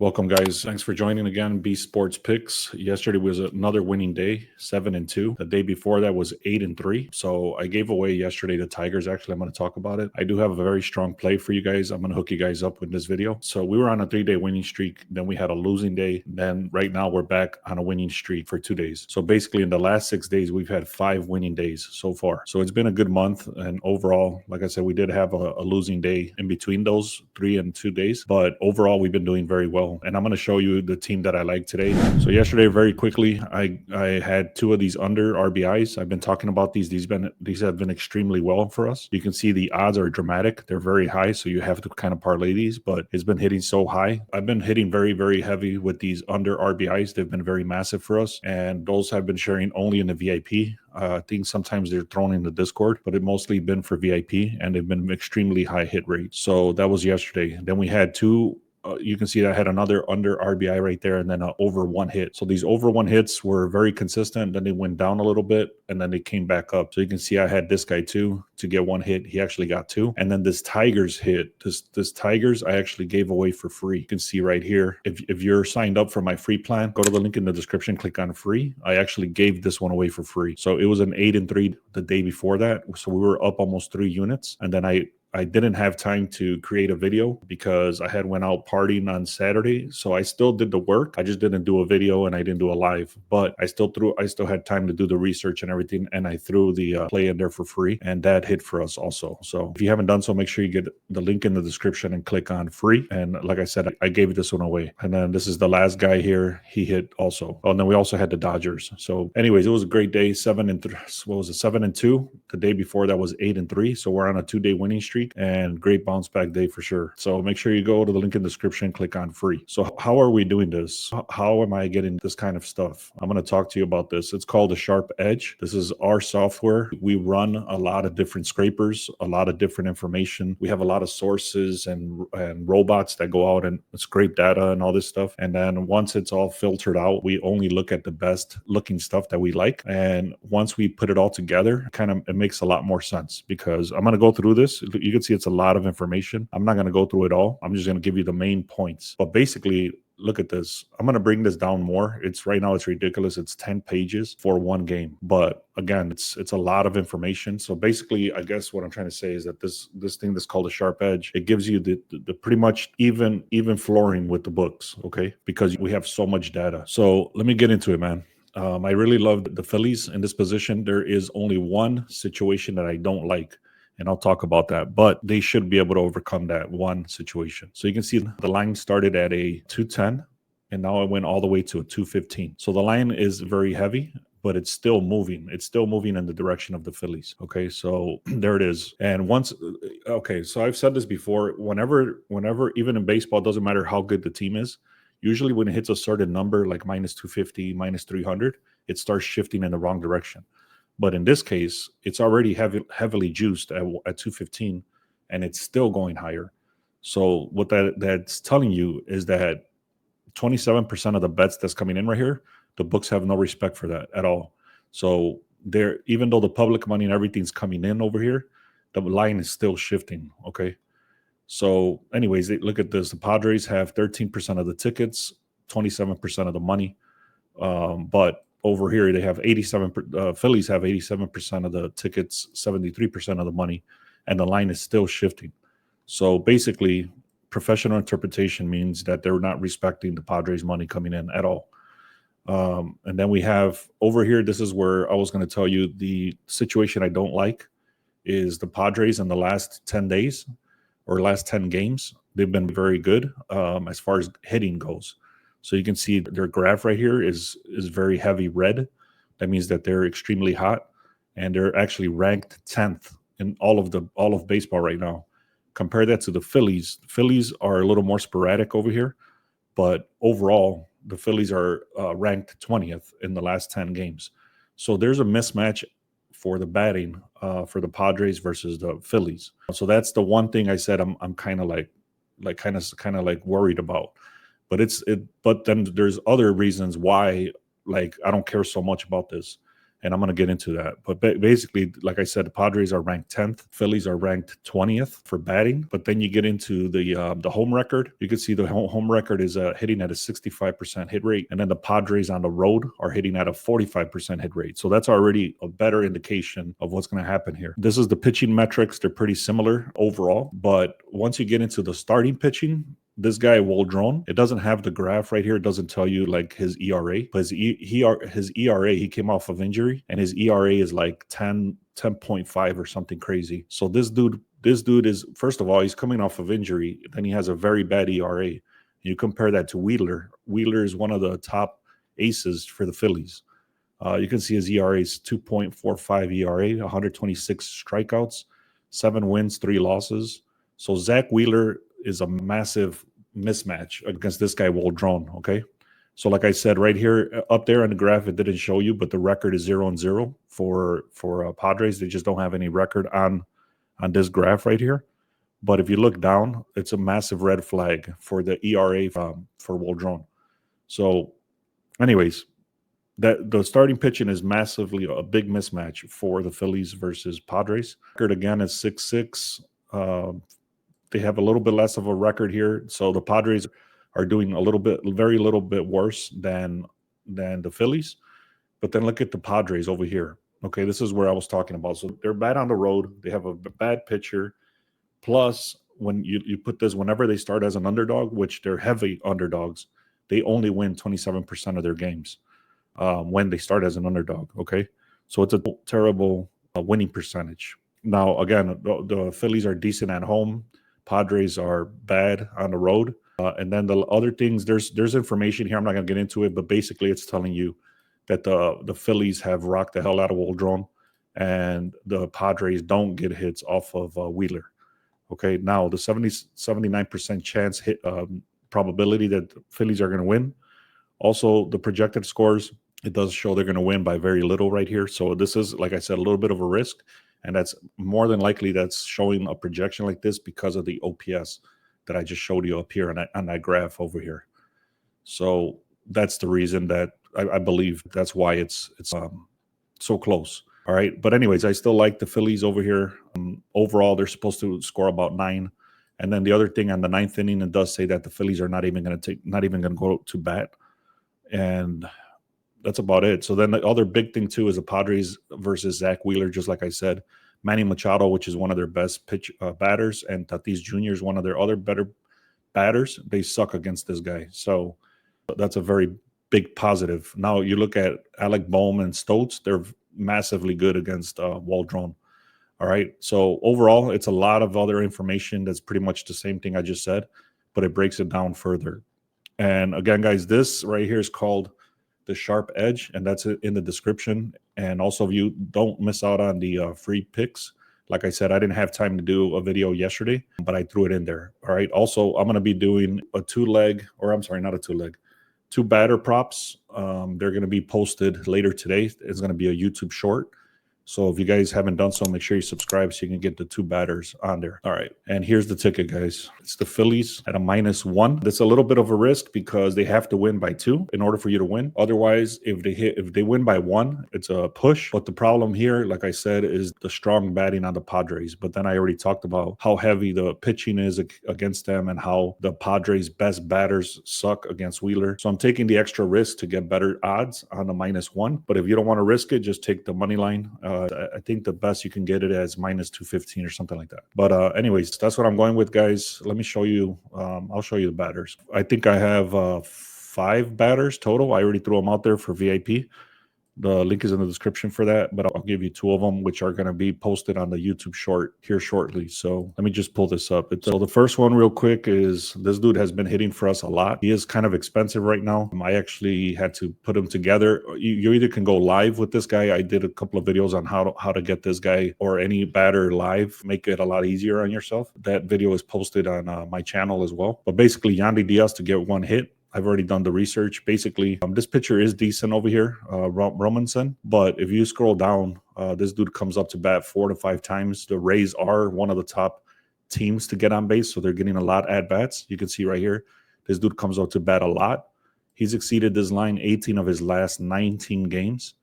Welcome, guys. Thanks for joining again. B Sports Picks. Yesterday was another winning day, 7-2. The day before that was 8-3. So I gave away yesterday the Tigers. Actually, I'm going to talk about it. I do have a very strong play for you guys. I'm going to hook you guys up with this video. So we were on a 3-day winning streak. Then we had a losing day. Then right now we're back on a winning streak for 2 days. So basically in the last 6 days, we've had 5 winning days so far. So it's been a good month. And overall, like I said, we did have a losing day in between those 3 and 2 days. But overall, we've been doing very well. And I'm going to show you the team that I like today. So yesterday, very quickly, I had 2 of these under RBIs. I've been talking about these. These have been extremely well for us. You can see the odds are dramatic. They're very high, so you have to kind of parlay these, but it's been hitting so high. I've been hitting very, very heavy with these under RBIs. They've been very massive for us, and those have been sharing only in the VIP. I think sometimes they're thrown in the Discord, but it mostly been for VIP, and they've been extremely high hit rates. So that was yesterday. Then we had 2. You can see that I had another under RBI right there, and then an over 1 hit. So these over 1 hits were very consistent. Then they went down a little bit, and then they came back up. So you can see I had this guy too to get 1 hit. He actually got 2. And then this Tigers hit, this Tigers I actually gave away for free. You can see right here. If you're signed up for my free plan, go to the link in the description, click on free. I actually gave this one away for free. So it was an 8-3 the day before that. So we were up almost 3 units, and then I didn't have time to create a video because I had went out partying on Saturday. So I still did the work. I just didn't do a video and I didn't do a live, but I still had time to do the research and everything. And I threw the play in there for free, and that hit for us also. So if you haven't done so, make sure you get the link in the description and click on free. And like I said, I gave this one away. And then this is the last guy here. He hit also. Oh, and then we also had the Dodgers. So anyways, it was a great day. 7-3. What was it? 7-2. The day before that was 8-3. So we're on a 2-day winning streak. And great bounce back day for sure. So make sure you go to the link in the description, click on free. So how are we doing this? How am I getting this kind of stuff? I'm going to talk to you about this. It's called a Sharp Edge. This is our software. We run a lot of different scrapers, a lot of different information. We have a lot of sources and robots that go out and scrape data and all this stuff. And then once it's all filtered out, we only look at the best looking stuff that we like. And once we put it all together, it makes a lot more sense, because I'm going to go through this. You can see it's a lot of information. I'm not going to go through it all. I'm just going to give you the main points. But basically, look at this. I'm going to bring this down more. Right now it's ridiculous. It's 10 pages for 1 game. But again, it's a lot of information. So basically, I guess what I'm trying to say is that this thing that's called a Sharp Edge, it gives you the pretty much even flooring with the books, okay? Because we have so much data. So let me get into it, man. I really love the Phillies in this position. There is only one situation that I don't like, and I'll talk about that, but they should be able to overcome that one situation. So you can see the line started at a 210, and now it went all the way to a 215. So the line is very heavy, but it's still moving. It's still moving in the direction of the Phillies. Okay, so there it is. And so I've said this before, whenever, even in baseball, it doesn't matter how good the team is, usually when it hits a certain number, like minus 250, minus 300, it starts shifting in the wrong direction. But in this case, it's already heavily juiced at 215, and it's still going higher. So what that's telling you is that 27% of the bets that's coming in right here, the books have no respect for that at all. So even though the public money and everything's coming in over here, the line is still shifting, okay? So anyways, look at this. The Padres have 13% of the tickets, 27% of the money, but over here, they have Phillies have 87% of the tickets, 73% of the money, and the line is still shifting. So basically, professional interpretation means that they're not respecting the Padres' money coming in at all. And then we have over here, this is where I was going to tell you the situation I don't like is the Padres in the last 10 days or last 10 games. They've been very good as far as hitting goes. So you can see their graph right here is very heavy red. That means that they're extremely hot, and they're actually ranked 10th in all of baseball right now. Compare that to the Phillies. The Phillies are a little more sporadic over here, but overall, the Phillies are ranked 20th in the last 10 games. So there's a mismatch for the batting for the Padres versus the Phillies. So that's the one thing I said I'm kind of like worried about. But then there's other reasons why, like, I don't care so much about this. and I'm going to get into that. But basically, like I said, the Padres are ranked 10th. Phillies are ranked 20th for batting. But then you get into the home record. You can see the home record is hitting at a 65% hit rate. And then the Padres on the road are hitting at a 45% hit rate. So that's already a better indication of what's going to happen here. This is the pitching metrics. They're pretty similar overall. But once you get into the starting pitching, this guy Waldron, it doesn't have the graph right here. It doesn't tell you like his ERA, but his ERA, he came off of injury, and his ERA is like 10.5 or something crazy. So this dude is, first of all, he's coming off of injury. Then he has a very bad ERA. You compare that to Wheeler. Wheeler is one of the top aces for the Phillies. You can see his ERA is 2.45 ERA, 126 strikeouts, 7 wins, 3 losses. So Zach Wheeler is a massive mismatch against this guy Waldron. Okay, so like I said, right here up there on the graph, it didn't show you, but the record is 0-0 for Padres. They just don't have any record on this graph right here. But if you look down, it's a massive red flag for the ERA for Waldron. So, anyways, that the starting pitching is massively a big mismatch for the Phillies versus Padres. Record again is 6-6. They have a little bit less of a record here, so the Padres are doing very little bit worse than the Phillies. But then look at the Padres over here. Okay, this is where I was talking about. So they're bad on the road. They have a bad pitcher. Plus, when you put this, whenever they start as an underdog, which they're heavy underdogs, they only win 27% of their games when they start as an underdog. Okay, so it's a terrible winning percentage. Now, again, the Phillies are decent at home. Padres are bad on the road. And then the other things, there's information here. I'm not going to get into it, but basically it's telling you that the Phillies have rocked the hell out of Waldron, and the Padres don't get hits off of Wheeler. Okay, now the 79% chance hit probability that the Phillies are going to win. Also, the projected scores, it does show they're going to win by very little right here. So this is, like I said, a little bit of a risk. And that's more than likely that's showing a projection like this because of the OPS that I just showed you up here on that graph over here. So that's the reason that I believe that's why it's so close. All right. But anyways, I still like the Phillies over here. Overall, they're supposed to score about 9. And then the other thing on the 9th inning, it does say that the Phillies are not even going to go to bat. And that's about it. So then the other big thing too is the Padres versus Zach Wheeler. Just like I said, Manny Machado, which is one of their best batters, and Tatis Jr. is one of their other better batters. They suck against this guy. So that's a very big positive. Now you look at Alec Bohm and Stotts; they're massively good against Waldron. All right. So overall, it's a lot of other information that's pretty much the same thing I just said, but it breaks it down further. And again, guys, this right here is called the Sharp Edge, and that's in the description. And also, if you don't miss out on the free picks, like I said, I didn't have time to do a video yesterday, but I threw it in there. All right. Also, I'm going to be doing a two batter props. They're going to be posted later today. It's going to be a YouTube short. So if you guys haven't done so, make sure you subscribe so you can get the 2 batters on there. All right. And here's the ticket, guys. It's the Phillies at a -1. That's a little bit of a risk because they have to win by 2 in order for you to win. Otherwise, if they win by 1, it's a push. But the problem here, like I said, is the strong batting on the Padres. But then I already talked about how heavy the pitching is against them and how the Padres' best batters suck against Wheeler. So I'm taking the extra risk to get better odds on the -1. But if you don't want to risk it, just take the money line. I think the best you can get it as -215 or something like that. But anyways, that's what I'm going with, guys. Let me show you. I'll show you the batters. I think I have 5 batters total. I already threw them out there for VIP. The link is in the description for that, but I'll give you 2 of them, which are going to be posted on the YouTube short here shortly. So let me just pull this up. So the first one real quick is this dude has been hitting for us a lot. He is kind of expensive right now. I actually had to put him together. You either can go live with this guy. I did a couple of videos on how to get this guy or any batter live, make it a lot easier on yourself. That video is posted on my channel as well. But basically, Yandy Diaz to get 1 hit. I've already done the research. Basically, this pitcher is decent over here, Romanson. But if you scroll down, this dude comes up to bat 4 to 5 times. The Rays are one of the top teams to get on base, so they're getting a lot at bats. You can see right here, this dude comes up to bat a lot. He's exceeded this line 18 of his last 19 games.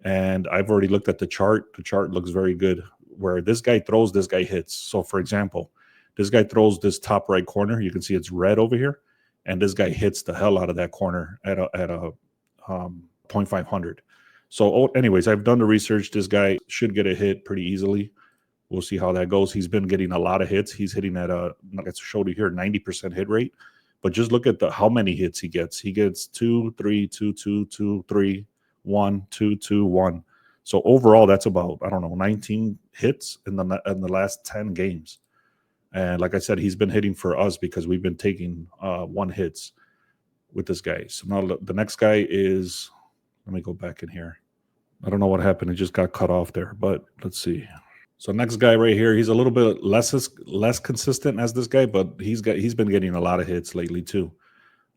And I've already looked at the chart. The chart looks very good. Where this guy throws, this guy hits. So, for example, this guy throws this top right corner. You can see it's red over here, and this guy hits the hell out of that corner at a 0.500. So, anyways, I've done the research. This guy should get a hit pretty easily. We'll see how that goes. He's been getting a lot of hits. He's hitting at like I showed you here, 90% hit rate. But just look at how many hits he gets. He gets 2, 3, 2, 2, 2, 3, 1, 2, 2, 1. So overall, that's about, I don't know, 19 hits in the last 10 games. And like I said, he's been hitting for us because we've been taking 1 hits with this guy. So now the next guy is, let me go back in here. I don't know what happened. It just got cut off there, but let's see. So next guy right here, he's a little bit less consistent as this guy, but he's been getting a lot of hits lately too.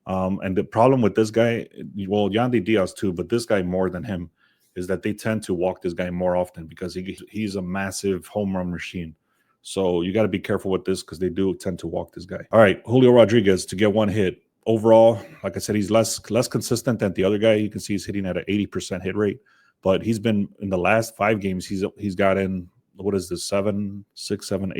And the problem with this guy, well, Yandy Diaz too, but this guy more than him, is that they tend to walk this guy more often because he's a massive home run machine. So you got to be careful with this because they do tend to walk this guy. All right, Julio Rodriguez to get 1 hit. Overall, like I said, he's less consistent than the other guy. You can see he's hitting at an 80% hit rate, but he's been in the last 5 games. He's gotten, what is this, 7, 6, 7,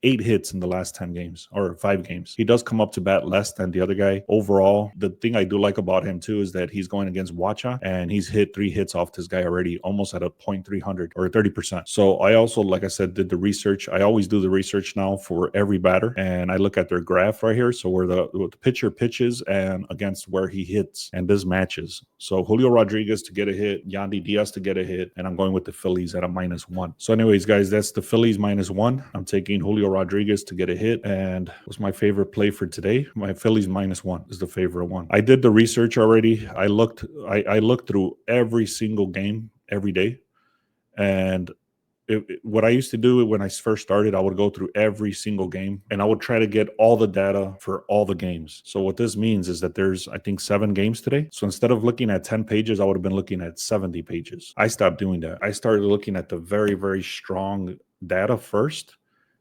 8 hits in the last 10 games or 5 games. He does come up to bat less than the other guy. Overall, the thing I do like about him too is that he's going against Wacha, and he's hit 3 hits off this guy already, almost at a 0.300 or 30%. So I also, like I said, did the research. I always do the research now for every batter, and I look at their graph right here. So where the pitcher pitches and against where he hits, and this matches. So Julio Rodriguez to get a hit, Yandy Diaz to get a hit, and I'm going with the Phillies at a -1. So anyways, guys, that's the Phillies -1. I'm taking Julio Rodriguez to get a hit, and was my favorite play for today. My Phillies -1 is the favorite one. I did the research already. I looked through every single game every day, and what I used to do when I first started, I would go through every single game and I would try to get all the data for all the games. So what this means is that there's, I think, 7 games today. So instead of looking at 10 pages, I would have been looking at 70 pages. I stopped doing that. I started looking at the very, very strong data first,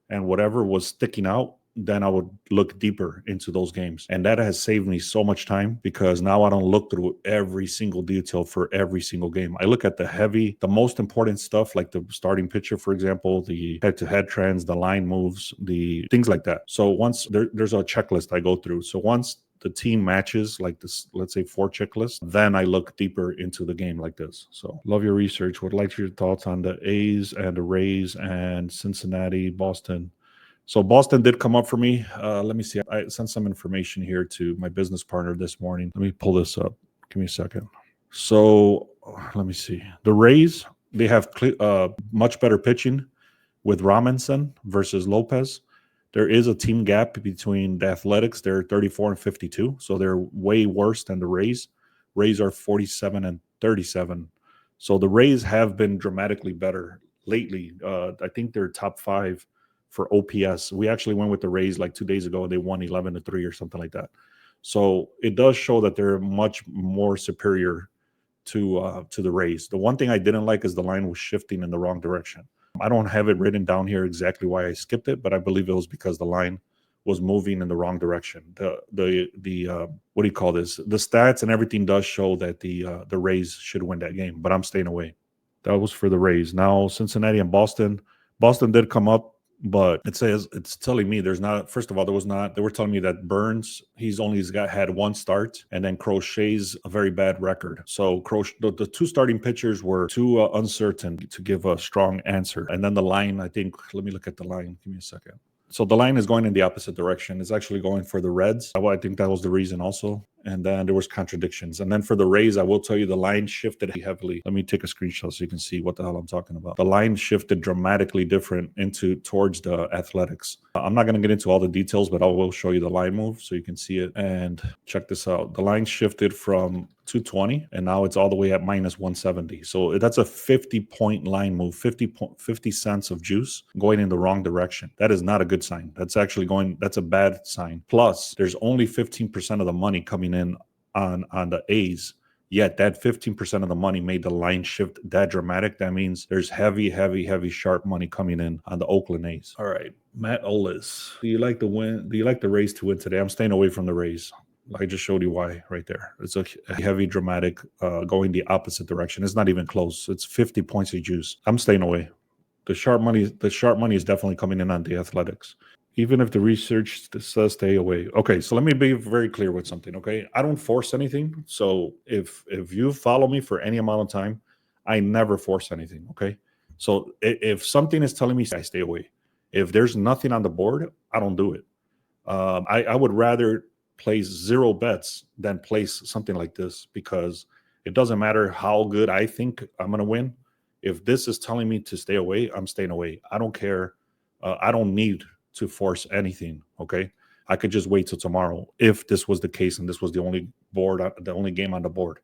and whatever was sticking out, then I would look deeper into those games. And that has saved me so much time because now I don't look through every single detail for every single game. I look at the most important stuff, like the starting pitcher, for example, the head-to-head trends, the line moves, the things like that. So once there's a checklist I go through. So once the team matches, like this, let's say 4 checklists, then I look deeper into the game like this. So love your research. Would like your thoughts on the A's and the Rays and Cincinnati, Boston. So Boston did come up for me. Let me see. I sent some information here to my business partner this morning. Let me pull this up. Give me a second. So let me see. The Rays, they have much better pitching with Robinson versus Lopez. There is a team gap between the Athletics. They're 34 and 52, so they're way worse than the Rays. Rays are 47 and 37. So the Rays have been dramatically better lately. I think they're top 5 for OPS. We actually went with the Rays like 2 days ago. They won 11-3 or something like that. So it does show that they're much more superior to the Rays. The one thing I didn't like is the line was shifting in the wrong direction. I don't have it written down here exactly why I skipped it, but I believe it was because the line was moving in the wrong direction. The what do you call this? The stats and everything does show that the Rays should win that game, but I'm staying away. That was for the Rays. Now Cincinnati and Boston. Boston did come up, but it's telling me there's not. First of all, there was not. They were telling me that Burns, he's only had 1 start, and then Crochet's a very bad record. So the 2 starting pitchers were too uncertain to give a strong answer. And then the line, I think. Let me look at the line. Give me a second. So the line is going in the opposite direction. It's actually going for the Reds. I think that was the reason also. And then there was contradictions. And then for the Rays, I will tell you the line shifted heavily. Let me take a screenshot so you can see what the hell I'm talking about. The line shifted dramatically different towards the Athletics. I'm not going to get into all the details, but I will show you the line move so you can see it. And check this out. The line shifted from 220 and now it's all the way at -170. So that's a 50-point line move, 50 cents of juice going in the wrong direction. That is not a good sign. That's a bad sign. Plus, there's only 15% of the money coming in on the A's. Yet that 15% of the money made the line shift that dramatic. That means there's heavy, sharp money coming in on the Oakland A's. All right, Matt Olis. Do you like the Rays to win today? I'm staying away from the Rays. I just showed you why right there. It's a heavy, dramatic, going the opposite direction. It's not even close. It's 50 points of juice. I'm staying away. The sharp money is definitely coming in on the Athletics. Even if the research says stay away. Okay, so let me be very clear with something. Okay, I don't force anything. So if you follow me for any amount of time, I never force anything. Okay, so if something is telling me I stay away, if there's nothing on the board, I don't do it. I would rather place zero bets than place something like this, because it doesn't matter how good I think I'm going to win. If this is telling me to stay away, I'm staying away. I don't care. I don't need to force anything. Okay. I could just wait till tomorrow if this was the case and this was the only the only game on the board.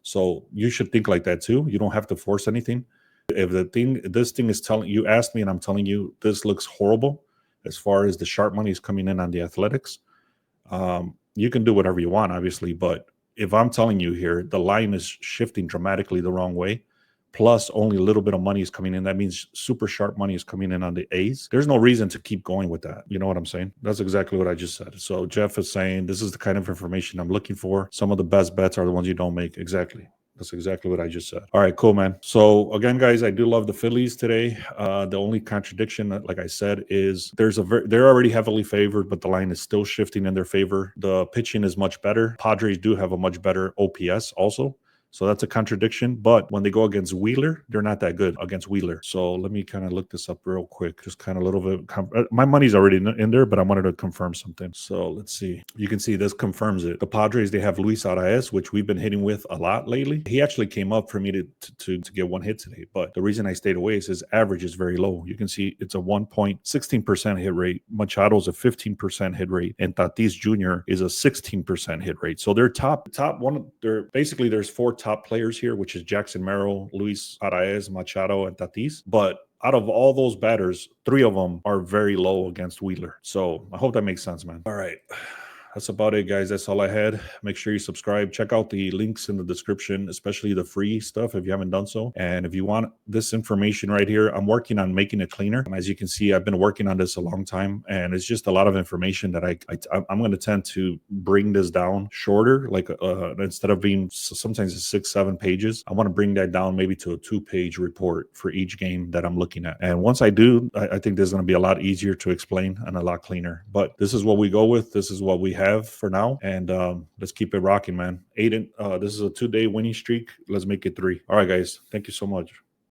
So you should think like that too. You don't have to force anything. If this thing is telling you, asked me, and I'm telling you, this looks horrible as far as the sharp money is coming in on the Athletics. You can do whatever you want, obviously, but if I'm telling you here, the line is shifting dramatically the wrong way, plus only a little bit of money is coming in, that means super sharp money is coming in on the A's. There's no reason to keep going with that. You know what I'm saying? That's exactly what I just said. So Jeff is saying this is the kind of information I'm looking for. Some of the best bets are the ones you don't make. Exactly. That's exactly what I just said. All right, cool, man. So again, guys, I do love the Phillies today. The only contradiction, like I said, is they're already heavily favored, but the line is still shifting in their favor. The pitching is much better. Padres do have a much better OPS also. So that's a contradiction. But when they go against Wheeler, they're not that good against Wheeler. So let me kind of look this up real quick. Just kind of a little bit. My money's already in there, but I wanted to confirm something. So let's see. You can see this confirms it. The Padres, they have Luis Arias, which we've been hitting with a lot lately. He actually came up for me to get one hit today. But the reason I stayed away is his average is very low. You can see it's a 1.16% hit rate. Machado's a 15% hit rate. And Tatis Jr. is a 16% hit rate. So they're top one. They're basically, there's four top players here, which is Jackson Merrill, Luis Arias, Machado, and Tatis. But out of all those batters, three of them are very low against Wheeler. So I hope that makes sense, man. All right. That's about it, guys. That's all I had. Make sure you subscribe. Check out the links in the description, especially the free stuff if you haven't done so. And if you want this information right here, I'm working on making it cleaner. As you can see, I've been working on this a long time, and it's just a lot of information that I'm going to tend to bring this down shorter. Like instead of being sometimes it's 6-7 pages, I want to bring that down maybe to a 2-page report for each game that I'm looking at. And once I do, I think this is going to be a lot easier to explain and a lot cleaner. But this is what we go with. This is what we have for now, and let's keep it rocking, man. This is a 2-day winning streak. Let's make it 3. All right, guys, thank you so much.